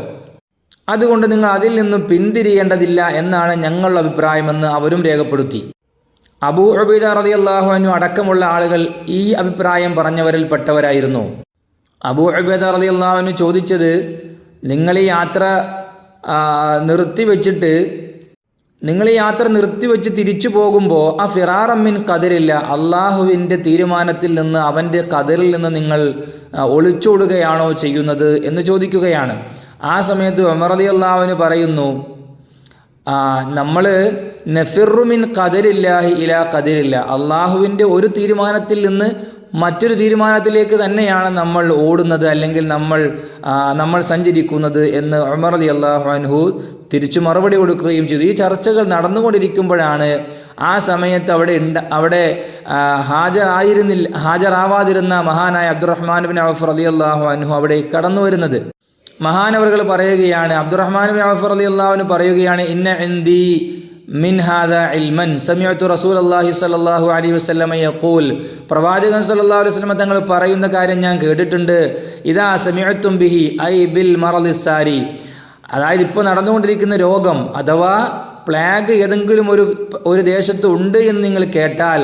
അതുകൊണ്ട് നിങ്ങൾ അതിൽ നിന്നും പിന്തിരിയേണ്ടതില്ല എന്നാണ് ഞങ്ങളുടെ അഭിപ്രായമെന്ന് അവരും രേഖപ്പെടുത്തി. അബൂ ഉബൈദ റളിയല്ലാഹു അൻഹു അടക്കമുള്ള ആളുകൾ ഈ അഭിപ്രായം പറഞ്ഞവരിൽപ്പെട്ടവരായിരുന്നു. അബൂ ഉബൈദ റളിയല്ലാഹു അൻഹു ചോദിച്ചത്, നിങ്ങൾ ഈ യാത്ര നിർത്തിവെച്ച് തിരിച്ചു പോകുമ്പോൾ ആ ഫിറാറമ്മിൻ ഖദറില്ല, അള്ളാഹുവിൻ്റെ തീരുമാനത്തിൽ നിന്ന്, അവൻ്റെ ഖദറിൽ നിന്ന് നിങ്ങൾ ഒളിച്ചോടുകയാണോ ചെയ്യുന്നത് എന്ന് ചോദിക്കുകയാണ്. ആ സമയത്ത് ഉമർ റളിയല്ലാഹു അൻഹു പറയുന്നു, നമ്മൾ നഫിറുമിൻ ഖദരില്ലാഹി ഇലാ ഖദരില്ല, അള്ളാഹുവിൻ്റെ ഒരു തീരുമാനത്തിൽ നിന്ന് മറ്റൊരു തീരുമാനത്തിലേക്ക് തന്നെയാണ് നമ്മൾ ഓടുന്നത്, അല്ലെങ്കിൽ നമ്മൾ സഞ്ചരിക്കുന്നത് എന്ന് ഉമർ റളിയല്ലാഹു അൻഹു തിരിച്ചു മറുപടി കൊടുക്കുകയും ചെയ്തു. ഈ ചർച്ചകൾ നടന്നുകൊണ്ടിരിക്കുമ്പോഴാണ് ആ സമയത്ത് അവിടെ ഹാജരാവാതിരുന്ന മഹാനായ അബ്ദുറഹ്മാൻ ബിൻ ഔഫ് റളിയല്ലാഹു അൻഹു അവിടെ കടന്നു വരുന്നത്. മഹാനവറുകൾ പറയുകയാണ്, അബ്ദുറഹ്മാൻ ബിൻ ഔഫ് റളിയല്ലാഹു അൻഹു പറയുകയാണ്, ഇന്ന ഇൻദി മിൻ ഹാദാ ഇൽമൻ സമിഅതു റസൂലുള്ളാഹി സ്വല്ലല്ലാഹു അലൈഹി വസല്ലമ യഖൂൽ, പ്രവാചകൻ സ്വല്ലല്ലാഹു അലൈഹി വസല്ലമ തങ്ങൾ പറയുന്ന കാര്യം ഞാൻ കേട്ടിട്ടുണ്ട്. ഇദാ സമിഅതും ബിഹി ഐ ബിൽ മറദിസ്സാരി, അതായത് ഇപ്പോൾ നടന്നുകൊണ്ടിരിക്കുന്ന രോഗം അഥവാ പ്ലാഗ് ഏതെങ്കിലും ഒരു ദേശത്ത് ഉണ്ട് എന്ന് നിങ്ങൾ കേട്ടാൽ,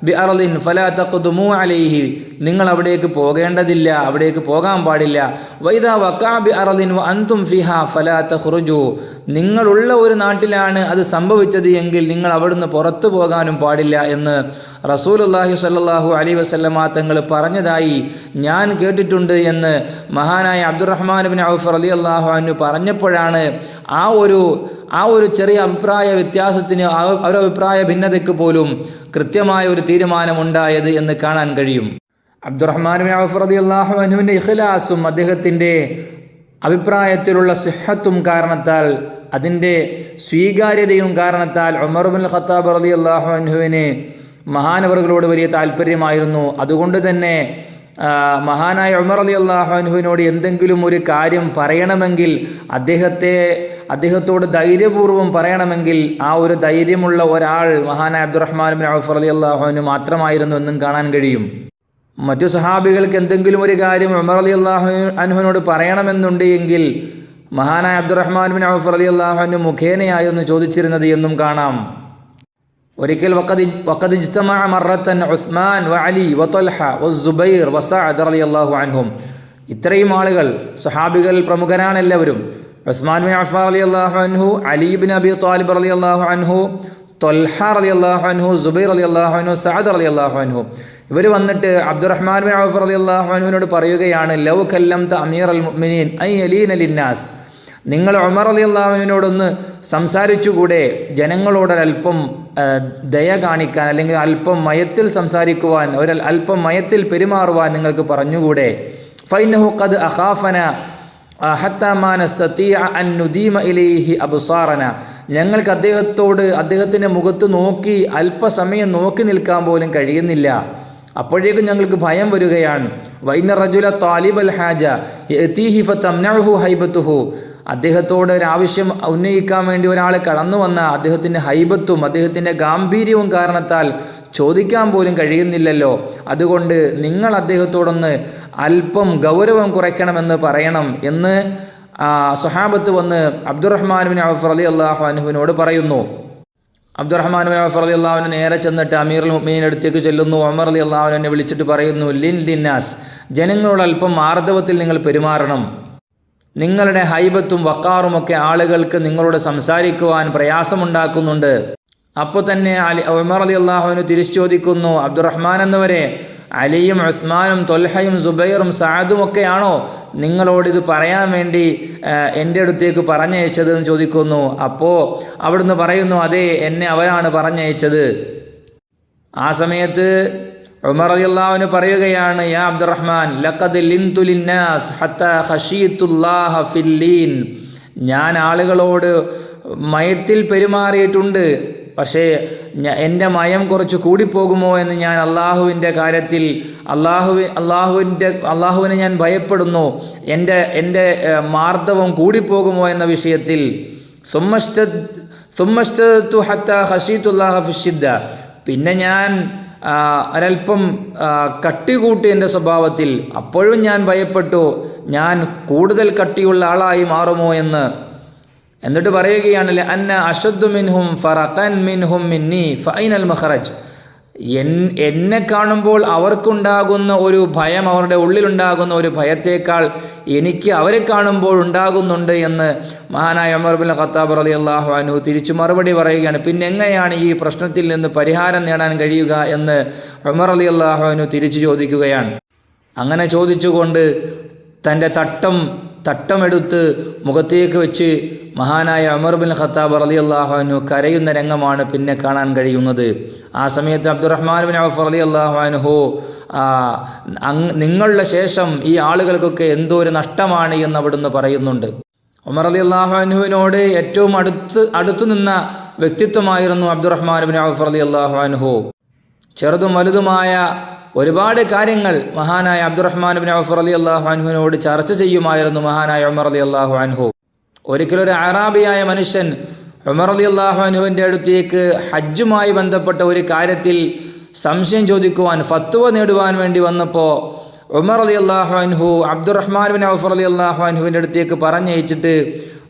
ബി അർളിൻ ഫലാ തഖ്ദുമു അലൈഹി, നിങ്ങൾ അവിടേക്ക് പോകേണ്ടതില്ല, അവിടേക്ക് പോകാൻ പാടില്ല. വൈദാ വഖഅ ബി അർളിൻ വ അൻതും ഫിഹാ ഫലാ തഖ്റുജു, നിങ്ങളുള്ള ഒരു നാട്ടിലാണ് അത് സംഭവിച്ചത് എങ്കിൽ നിങ്ങൾ അവിടുന്ന് പുറത്തു പോകാനും പാടില്ല എന്ന് റസൂലുള്ളാഹി സ്വല്ലല്ലാഹു അലൈഹി വസല്ലമ തങ്ങൾ പറഞ്ഞതായി ഞാൻ കേട്ടിട്ടുണ്ട് എന്ന് മഹാനായ അബ്ദുറഹ്മാൻ ബിൻ ഔഫ് റളിയല്ലാഹു അൻഹു പറഞ്ഞപ്പോഴാണ് ആ ഒരു ചെറിയ അഭിപ്രായ വ്യത്യാസത്തിന്, ഒരു അഭിപ്രായ ഭിന്നതയ്ക്ക് പോലും കൃത്യമായ ഒരു തീരുമാനമുണ്ടായത് എന്ന് കാണാൻ കഴിയും. അബ്ദുറഹ്മാൻ ബിൻ ഔഫ് റളിയല്ലാഹു അൻഹുവിൻ്റെ ഇഖ്ലാസും അദ്ദേഹത്തിൻ്റെ അഭിപ്രായത്തിലുള്ള സിഹത്തും കാരണത്താൽ, അതിൻ്റെ സ്വീകാര്യതയും കാരണത്താൽ ഉമർ ഇബ്നുൽ ഖത്താബ് റളിയല്ലാഹു അൻഹുവിന് മഹാനവറുകളോട് വലിയ താല്പര്യമായിരുന്നു. അതുകൊണ്ട് തന്നെ മഹാനായ ഉമർ റളിയല്ലാഹു അൻഹുവിനോട് എന്തെങ്കിലും ഒരു കാര്യം പറയണമെങ്കിൽ, അദ്ദേഹത്തോട് ധൈര്യപൂർവ്വം പറയണമെങ്കിൽ ആ ഒരു ധൈര്യമുള്ള ഒരാൾ മഹാനായ അബ്ദുറഹ്മാൻ ബിൻ ഔഫ് റളിയല്ലാഹു അൻഹു മാത്രമായിരുന്നു എന്നും കാണാൻ കഴിയും. മറ്റു സഹാബികൾക്ക് എന്തെങ്കിലും ഒരു കാര്യം ഉമർ റളിയല്ലാഹു അൻഹുവിനോട് പറയണമെന്നുണ്ട് എങ്കിൽ മഹാനായ അബ്ദുറഹ്മാൻ ബിൻ ഔഫ് റളിയല്ലാഹു അൻഹു മുഖേനയായിരുന്നു ചോദിച്ചിരുന്നത് എന്നും കാണാം. ഒരിക്കൽ വഖദ് ഇജ്തമഅ മറത്തൻ ഉസ്മാൻ വ അലി വ ത്വൽഹ വ സുബൈർ വ സഅദ് റളിയല്ലാഹു അൻഹും, ഇത്രയും ആളുകൾ, സഹാബികൾ പ്രമുഖരാണ് എല്ലാവരും. ഉസ്മാൻ ബിൻ അഫ്ഫാൻ റളിയല്ലാഹു അൻഹു, അലി ബിൻ അബി ത്വാലിബ് റളിയല്ലാഹു അൻഹു, ത്വൽഹ റളിയല്ലാഹു അൻഹു, സുബൈർ റളിയല്ലാഹു അൻഹു, സഅദ് റളിയല്ലാഹു അൻഹു, ഇവർ വന്നിട്ട് അബ്ദുറഹ്മാൻ ബിൻ ഔഫ് റളിയല്ലാഹു അൻഹുവിനോട് പറയുകയാണ്, ലൗ കല്ലംത അമീറൽ മുഅ്മിനീൻ ഐ യലീന ലിന്നാസ്, നിങ്ങൾ ഉമർ റളിയല്ലാഹു അൻഹുവിനോടൊന്ന് സംസാരിച്ചുകൂടെ, ജനങ്ങളോടൊരൽപ്പം ദയ കാണിക്കാൻ, അല്ലെങ്കിൽ അല്പം മയത്തിൽ സംസാരിക്കുവാൻ, അല്പം മയത്തിൽ പെരുമാറുവാൻ നിങ്ങൾക്ക് പറഞ്ഞുകൂടെ. ഫൈനഹു ഖദ് അഖാഫന ഹത്താ മാ നസ്തതിഅ അൻ നുദീമ ഇലൈഹി അബ്സാറന, ഞങ്ങൾക്ക് അദ്ദേഹത്തിൻ്റെ മുഖത്ത് നോക്കി അല്പസമയം നോക്കി നിൽക്കാൻ പോലും കഴിയുന്നില്ല, അപ്പോഴേക്കും ഞങ്ങൾക്ക് ഭയം വരികയാണ്. വൈന റജുല താലിബൽ ഹാജ യതീഹി ഫതംനഉഹു ഹൈബത്തുഹു, അദ്ദേഹത്തോട് ഒരാവശ്യം ഉന്നയിക്കാൻ വേണ്ടി ഒരാൾ കടന്നു വന്ന അദ്ദേഹത്തിൻ്റെ ഹൈബത്തും അദ്ദേഹത്തിൻ്റെ ഗാംഭീര്യവും കാരണത്താൽ ചോദിക്കാൻ പോലും കഴിയുന്നില്ലല്ലോ. അതുകൊണ്ട് നിങ്ങൾ അദ്ദേഹത്തോടൊന്ന് അല്പം ഗൗരവം കുറയ്ക്കണമെന്ന് പറയണം എന്ന് സ്വഹാബത്ത് വന്ന് അബ്ദുറഹ്മാൻ ബിൻ ഔഫ് റളിയല്ലാഹു അൻഹുവിനോട് പറയുന്നു. അബ്ദുറഹ്മാൻ ബിൻ ഔഫ് റളിയല്ലാഹു അൻഹു നേരെ ചെന്നിട്ട് അമീറുൽ മുഅ്മിനീൻ അടുത്തേക്ക് ചെല്ലുന്നു. ഉമർ റളിയല്ലാഹു അൻഹുവിനെ വിളിച്ചിട്ട് പറയുന്നു, ലിന്നാസ്, ജനങ്ങളോട് അല്പം മാർദ്ദവത്തിൽ നിങ്ങൾ പെരുമാറണം. നിങ്ങളുടെ ഹൈബത്തും വക്കാറുമൊക്കെ ആളുകൾക്ക് നിങ്ങളോട് സംസാരിക്കുവാൻ പ്രയാസമുണ്ടാക്കുന്നുണ്ട്. അപ്പോൾ തന്നെ ഉമർ റളിയല്ലാഹു അൻഹു തിരിച്ചു ചോദിക്കുന്നു, അബ്ദുറഹ്മാൻ എന്നവരെ, അലിയും ഉസ്മാനും ത്വൽഹയും സുബൈറും സഅദും ഒക്കെയാണോ നിങ്ങളോടിത് പറയാൻ വേണ്ടി എൻ്റെ അടുത്തേക്ക് പറഞ്ഞയച്ചത് എന്ന് ചോദിക്കുന്നു. അപ്പോൾ അവിടുന്ന് പറയുന്നു, അതെ, എന്നെ അവരാണ് പറഞ്ഞയച്ചത്. ആ സമയത്ത് ഉമർ റളിയല്ലാഹു അൻഹു പറയുകയാണ്, യാ അബ്ദുറഹ്മാൻ, ലഖദ് ലിൻതു ലിന്നാസ് ഹത്താ ഖശീതുല്ലാഹ ഫിൽ ലീൻ, ഞാൻ ആളുകളോട് മയത്തിൽ പെരുമാറിയിട്ടുണ്ട്, പക്ഷേ എൻ്റെ മയം കുറച്ച് കൂടിപ്പോകുമോ എന്ന് ഞാൻ അള്ളാഹുവിൻ്റെ കാര്യത്തിൽ അള്ളാഹുവിനെ ഞാൻ ഭയപ്പെടുന്നു, എൻ്റെ മാർദ്ദവം കൂടിപ്പോകുമോ എന്ന വിഷയത്തിൽ. സുമ്മസ്തദ്തു ഹത്താ ഖശീതുല്ലാഹ ഫിശ്ശിദ്ദ, പിന്നെ ഞാൻ ഒരൽപ്പം കട്ടി കൂട്ടി എൻ്റെ സ്വഭാവത്തിൽ, അപ്പോഴും ഞാൻ ഭയപ്പെട്ടു ഞാൻ കൂടുതൽ കട്ടിയുള്ള ആളായി മാറുമോ എന്ന്. എന്നിട്ട് പറയുകയാണ്, അന്ന അഷദ്ദു മിൻഹും ഫറഖൻ മിൻഹും മിന്നി ഫൈനൽ മഖറജ്, എന്നെ കാണുമ്പോൾ അവർക്കുണ്ടാകുന്ന ഒരു ഭയം, അവരുടെ ഉള്ളിലുണ്ടാകുന്ന ഒരു ഭയത്തേക്കാൾ എനിക്ക് അവരെ കാണുമ്പോൾ ഉണ്ടാകുന്നുണ്ട് എന്ന് മഹാനായ ഉമർ ഇബ്നുൽ ഖത്താബ് റളിയല്ലാഹു അൻഹു തിരിച്ചു മറുപടി പറയുകയാണ്. പിന്നെ എങ്ങനെയാണ് ഈ പ്രശ്നത്തിൽ നിന്ന് പരിഹാരം നേടാൻ കഴിയുക എന്ന് ഉമർ റളിയല്ലാഹു അൻഹു തിരിച്ചു ചോദിക്കുകയാണ്. അങ്ങനെ ചോദിച്ചുകൊണ്ട് തൻ്റെ തട്ടം തട്ടമെടുത്ത് മുഖത്തേക്ക് വെച്ച് മഹാനായ ഉമർ ബിൻ ഖത്താബ് റളിയല്ലാഹു അൻഹു കരയുന്ന രംഗമാണ് പിന്നെ കാണാൻ കഴിയുന്നത്. ആ സമയത്ത് അബ്ദുറഹ്മാൻ ബിൻ ഔഫ് റളിയല്ലാഹു അൻഹു നിങ്ങളുടെ ശേഷം ഈ ആളുകൾക്കൊക്കെ എന്തോ ഒരു നഷ്ടമാണ് എന്ന് അവിടുന്ന് പറയുന്നുണ്ട്. ഉമർ റളിയല്ലാഹു അൻഹുവിനോട് ഏറ്റവും അടുത്തു നിന്ന വ്യക്തിത്വമായിരുന്നു അബ്ദുറഹ്മാൻ ബിൻ ഔഫ് റളിയല്ലാഹു അൻഹു. ചെറുതും വലുതുമായ ഒരുപാട് കാര്യങ്ങൾ മഹാനായ അബ്ദുറഹ്മാൻ ബിൻ ഔഫ് റളിയല്ലാഹു അൻഹുവിനോട് ചർച്ച ചെയ്യുമായിരുന്നു മഹാനായ ഉമർ റളിയല്ലാഹു അൻഹു. ഒരിക്കലൊരു അറാബിയായ മനുഷ്യൻ ഉമർ റളിയല്ലാഹു അൻഹുവിൻ്റെ അടുത്തേക്ക് ഹജ്ജുമായി ബന്ധപ്പെട്ട ഒരു കാര്യത്തിൽ സംശയം ചോദിക്കുവാൻ, ഫത്വ നേടുവാൻ വേണ്ടി വന്നപ്പോൾ ഉമർ റളിയല്ലാഹു അൻഹു അബ്ദുറഹ്മാൻ ബിൻ ഔഫ് റളിയല്ലാഹു അൻഹുവിൻ്റെ അടുത്തേക്ക് പറഞ്ഞയച്ചിട്ട്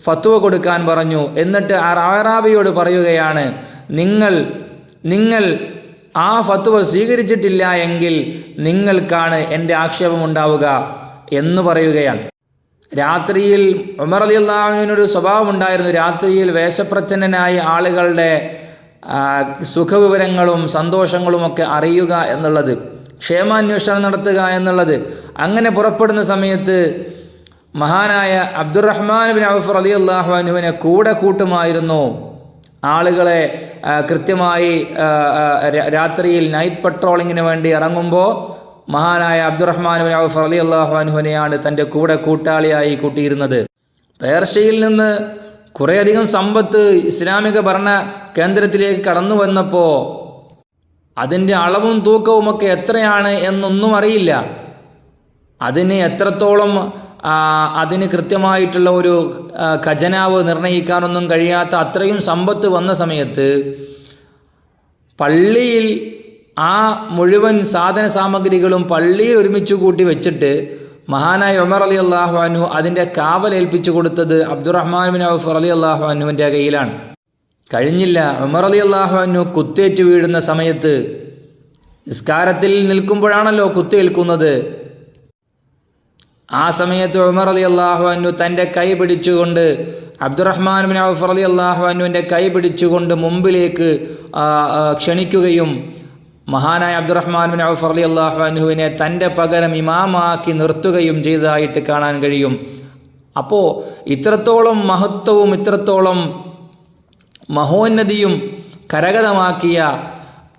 ഫത്വ കൊടുക്കാൻ പറഞ്ഞു. എന്നിട്ട് അറാബിയോട് പറയുകയാണ്, നിങ്ങൾ ആ ഫത്വ സ്വീകരിച്ചിട്ടില്ല എങ്കിൽ നിങ്ങൾക്കാണ് എൻ്റെ ആക്ഷേപമുണ്ടാവുക എന്ന് പറയുകയാണ്. രാത്രിയിൽ ഉമർ റളിയല്ലാഹു അൻഹുവിനൊരു സ്വഭാവമുണ്ടായിരുന്നു. രാത്രിയിൽ വേഷപ്രച്ഛന്നനായി ആളുകളുടെ സുഖവിവരങ്ങളും സന്തോഷങ്ങളുമൊക്കെ അറിയുക എന്നുള്ളത്, ക്ഷേമാന്വേഷണം നടത്തുക എന്നുള്ളത്. അങ്ങനെ പുറപ്പെടുന്ന സമയത്ത് മഹാനായ അബ്ദുറഹ്മാൻ ബിൻ ഔഫ് റളിയല്ലാഹു അൻഹുവിനെ കൂടെ കൂട്ടുമായിരുന്നു. ആളുകളെ കൃത്യമായി രാത്രിയിൽ നൈറ്റ് പട്രോളിങ്ങിന് വേണ്ടി ഇറങ്ങുമ്പോൾ മഹാനായ അബ്ദുറഹ്മാൻ ബിൻ ഔഫ് റളിയല്ലാഹു അൻഹുവിനെയാണ് തൻ്റെ കൂടെ കൂട്ടാളിയായി കൂട്ടിയിരുന്നത്. പേർഷ്യയിൽ നിന്ന് കുറേയധികം സമ്പത്ത് ഇസ്ലാമിക ഭരണ കേന്ദ്രത്തിലേക്ക് കടന്നു വന്നപ്പോൾ അതിൻ്റെ അളവും തൂക്കവുമൊക്കെ എത്രയാണ് എന്നൊന്നും അറിയില്ല. അതിന് എത്രത്തോളം അതിന് കൃത്യമായിട്ടുള്ള ഒരു ഖജനാവ് നിർണ്ണയിക്കാനൊന്നും കഴിയാത്ത അത്രയും സമ്പത്ത് വന്ന സമയത്ത് പള്ളിയിൽ ആ മുഴുവൻ സാധന സാമഗ്രികളും പള്ളിയിൽ ഒരുമിച്ച് കൂട്ടി വെച്ചിട്ട് മഹാനായ ഉമർ റളിയല്ലാഹു അൻഹു അതിൻ്റെ കാവലേൽപ്പിച്ചു കൊടുത്തത് അബ്ദുറഹ്മാൻ ബിൻ ഔഫ് റളിയല്ലാഹു അൻഹുവിൻ്റെ കയ്യിലാണ്. കഴിഞ്ഞില്ല. ഉമർ റളിയല്ലാഹു അൻഹു കുത്തേറ്റ് വീഴുന്ന സമയത്ത്, നിസ്കാരത്തിൽ നിൽക്കുമ്പോഴാണല്ലോ കുത്തേൽക്കുന്നത്, ആ സമയത്ത് ഉമർ റളിയല്ലാഹു അൻഹു തൻ്റെ കൈ പിടിച്ചുകൊണ്ട് അബ്ദുറഹ്മാൻ ബിൻ ഔഫ് റളിയല്ലാഹു അൻഹുവിൻ്റെ കൈ പിടിച്ചുകൊണ്ട് മുമ്പിലേക്ക് ക്ഷണിക്കുകയും മഹാനായ അബ്ദുറഹ്മാൻ ബിൻ ഔഫ് റളിയല്ലാഹു അൻഹുവിനെ തൻ്റെ പകരം ഇമാമാക്കി നിർത്തുകയും ചെയ്തതായിട്ട് കാണാൻ കഴിയും. അപ്പോൾ ഇത്രത്തോളം മഹത്വവും ഇത്രത്തോളം മഹോന്നതിയും കരഗതമാക്കിയ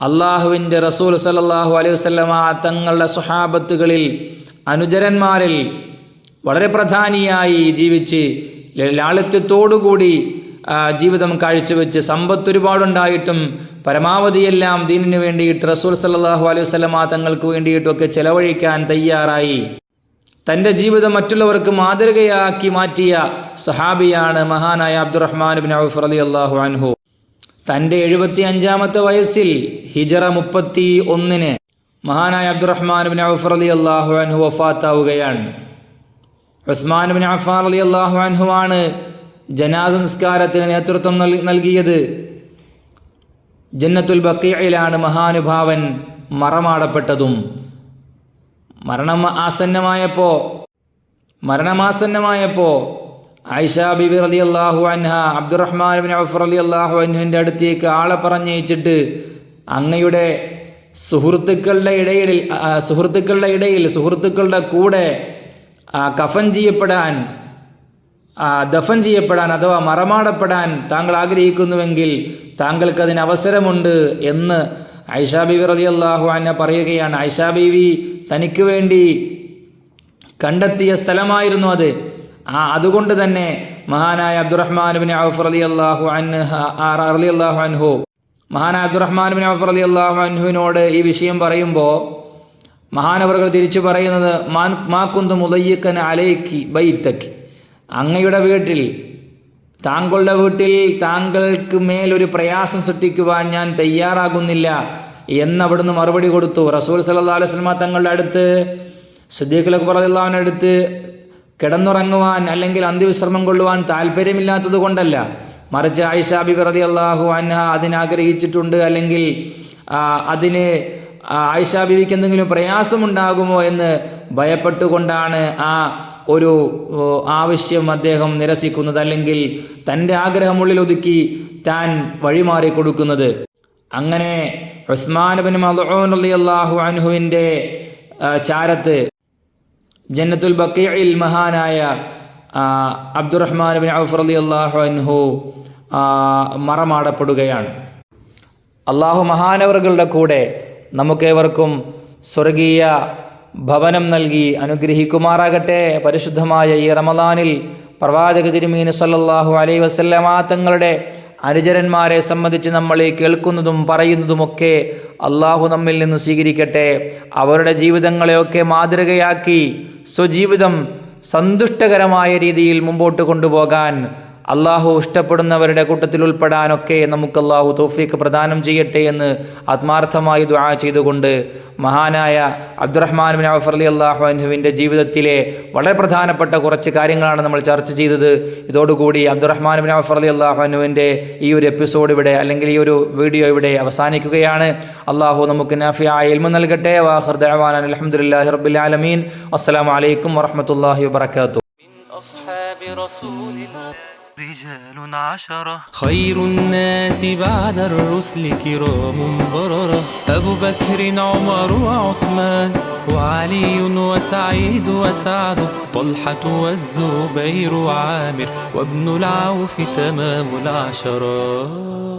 അള്ളാഹുവിൻ്റെ റസൂൽ സല്ലല്ലാഹു അലൈഹി വസല്ലമ തങ്ങളുടെ സ്വഹാബത്തുകളിൽ അനുചരന്മാരിൽ വളരെ പ്രധാനിയായി ജീവിച്ച് ലാളിത്യത്തോടുകൂടി ജീവിതം കാഴ്ചവെച്ച് സമ്പത്ത് ഒരുപാടുണ്ടായിട്ടും പരമാവധിയെല്ലാം ദീനിന് വേണ്ടിയിട്ട് റസൂൽ സല്ലല്ലാഹു അലൈഹി വസല്ലമ തങ്ങൾക്ക് വേണ്ടിയിട്ടൊക്കെ ചെലവഴിക്കാൻ തയ്യാറായി തൻ്റെ ജീവിതം മറ്റുള്ളവർക്ക് മാതൃകയാക്കി മാറ്റിയ സഹാബിയാണ് മഹാനായ അബ്ദുറഹ്മാൻ ബിൻ ഔഫ് റളിയല്ലാഹു അൻഹു. തൻ്റെ 75-ാമത്തെ വയസ്സിൽ ഹിജറ 31 മഹാനായ അബ്ദുറഹ്മാൻ ബിൻ ഔഫ് റളിയല്ലാഹു അൻഹു വഫാത്താവുകയാണ്. ഉസ്മാൻ ബിൻ അഫ്ഫാൻ റളിയല്ലാഹു അൻഹു ആണ് ജനാസ നിസ്കാരത്തിന് നേതൃത്വം നൽകിയത്. ജന്നത്തുൽ ബഖീഇലാണ് മഹാനുഭാവൻ മറമാടപ്പെട്ടതും. മരണമാസന്നമായപ്പോൾ ആയിഷ ബിബി റളിയല്ലാഹു അൻഹ അബ്ദുറഹ്മാൻ ബിൻ ഔഫ് റളിയല്ലാഹു അൻഹുവിൻ്റെ അടുത്തേക്ക് ആളെ പറഞ്ഞയച്ചിട്ട് അങ്ങയുടെ സുഹൃത്തുക്കളുടെ സുഹൃത്തുക്കളുടെ കൂടെ ദഫൻ ചെയ്യപ്പെടാൻ അഥവാ മറമാടപ്പെടാൻ താങ്കൾ ആഗ്രഹിക്കുന്നുവെങ്കിൽ താങ്കൾക്കതിന് അവസരമുണ്ട് എന്ന് ആയിഷ ബീവി റളിയല്ലാഹു അൻഹ പറയുകയാണ്. ആയിഷ ബീവി തനിക്ക് വേണ്ടി കണ്ടെത്തിയ സ്ഥലമായിരുന്നു അത്. അതുകൊണ്ട് തന്നെ മഹാനായ അബ്ദുറഹ്മാൻ ബിൻ ഔഫ് റളിയല്ലാഹു അൻഹു മഹാനായ അബ്ദുറഹ്മാൻ ബിൻ ഔഫ് റളിയല്ലാഹു അൻഹുവിനോട് ഈ വിഷയം പറയുമ്പോൾ മഹാനവറുകൾ തിരിച്ചു പറയുന്നത്, മാ കുന്തു മുദയ്യിഖൻ അലൈക്കി ബൈതക്, അങ്ങയുടെ വീട്ടിൽ, താങ്കളുടെ വീട്ടിൽ താങ്കൾക്ക് മേലൊരു പ്രയാസം സൃഷ്ടിക്കുവാൻ ഞാൻ തയ്യാറാകുന്നില്ല എന്നവിടുന്ന് മറുപടി കൊടുത്തു. റസൂൽ സല്ലല്ലാഹു അലൈഹി വസല്ലം തങ്ങളുടെ അടുത്ത്, സിദ്ദീഖുൽ അക്ബർ റളിയല്ലാഹു അൻഹുവിന്റെ അടുത്ത് കിടന്നുറങ്ങുവാൻ അല്ലെങ്കിൽ അന്ത്യവിശ്രമം കൊള്ളുവാൻ താല്പര്യമില്ലാത്തത് കൊണ്ടല്ല, മറിച്ച് ആയിഷ ബിബി റളിയല്ലാഹു അൻഹ അതിനാഗ്രഹിച്ചിട്ടുണ്ട്, അല്ലെങ്കിൽ അതിന് ആയിഷ ബിബിക്ക് എന്തെങ്കിലും പ്രയാസമുണ്ടാകുമോ എന്ന് ഭയപ്പെട്ടുകൊണ്ടാണ് ആ ഒരു ആവശ്യം അദ്ദേഹം നിരസിക്കുന്നത്, അല്ലെങ്കിൽ തൻ്റെ ആഗ്രഹമുള്ളിൽ ഒതുക്കി താൻ വഴിമാറി കൊടുക്കുന്നത്. അങ്ങനെ ഉസ്മാൻ ബിൻ മദ്ഊൻ റളിയല്ലാഹു അൻഹുവിൻ്റെ ചാരത്ത് ജന്നത്തുൽ ബഖീഇൽ മഹാനായ അബ്ദുറഹ്മാൻ ബിൻ ഔഫ് റളിയല്ലാഹു അൻഹു മറമാടപ്പെടുകയാണ്. അള്ളാഹു മഹാനവറുകളുടെ കൂടെ നമുക്കേവർക്കും സ്വർഗീയ ഭവനം നൽകി അനുഗ്രഹിക്കുമാറാകട്ടെ. പരിശുദ്ധമായ ഈ റമദാനിൽ പ്രവാചക തിരുമേനി സല്ലല്ലാഹു അലൈഹി വസല്ലമ തങ്ങളുടെ അനുചരന്മാരെ സംബന്ധിച്ച് നമ്മൾ ഈ കേൾക്കുന്നതും പറയുന്നതുമൊക്കെ അള്ളാഹു നമ്മിൽ നിന്ന് സ്വീകരിക്കട്ടെ. അവരുടെ ജീവിതങ്ങളെയൊക്കെ മാതൃകയാക്കി സ്വജീവിതം സന്തുഷ്ടകരമായ രീതിയിൽ മുമ്പോട്ട് കൊണ്ടുപോകാൻ അള്ളാഹു ഇഷ്ടപ്പെടുന്നവരുടെ കൂട്ടത്തിൽ ഉൾപ്പെടാനൊക്കെ നമുക്ക് അള്ളാഹു തൗഫീഖ് പ്രദാനം ചെയ്യട്ടെ എന്ന് ആത്മാർത്ഥമായി ദുആ ചെയ്തുകൊണ്ട് മഹാനായ അബ്ദുറഹ്മാൻ ബിൻ ഔഫ് റളിയല്ലാഹു അൻഹുവിൻ്റെ ജീവിതത്തിലെ വളരെ പ്രധാനപ്പെട്ട കുറച്ച് കാര്യങ്ങളാണ് നമ്മൾ ചർച്ച ചെയ്തത്. ഇതോടുകൂടി അബ്ദുറഹ്മാൻ ബിൻ ഔഫ് റളിയല്ലാഹു അൻഹുവിൻ്റെ ഈ ഒരു എപ്പിസോഡ് ഇവിടെ, അല്ലെങ്കിൽ ഈ ഒരു വീഡിയോ ഇവിടെ അവസാനിക്കുകയാണ്. അള്ളാഹു നമുക്ക് നാഫിയായ ഇൽമു നൽകട്ടെ. വാഖിർ ദഅവാനാ അൽഹംദുലില്ലാഹി റബ്ബിൽ ആലമീൻ. അസ്സലാമു അലൈക്കും വറഹ്മത്തുള്ളാഹി വബറകാതുഹു. رجال عشرة خير الناس بعد الرسل كرام بررة أبو بكر عمر وعثمان وعلي وسعيد وسعد طلحة والزبير وعامر وابن العوف تمام العشرة.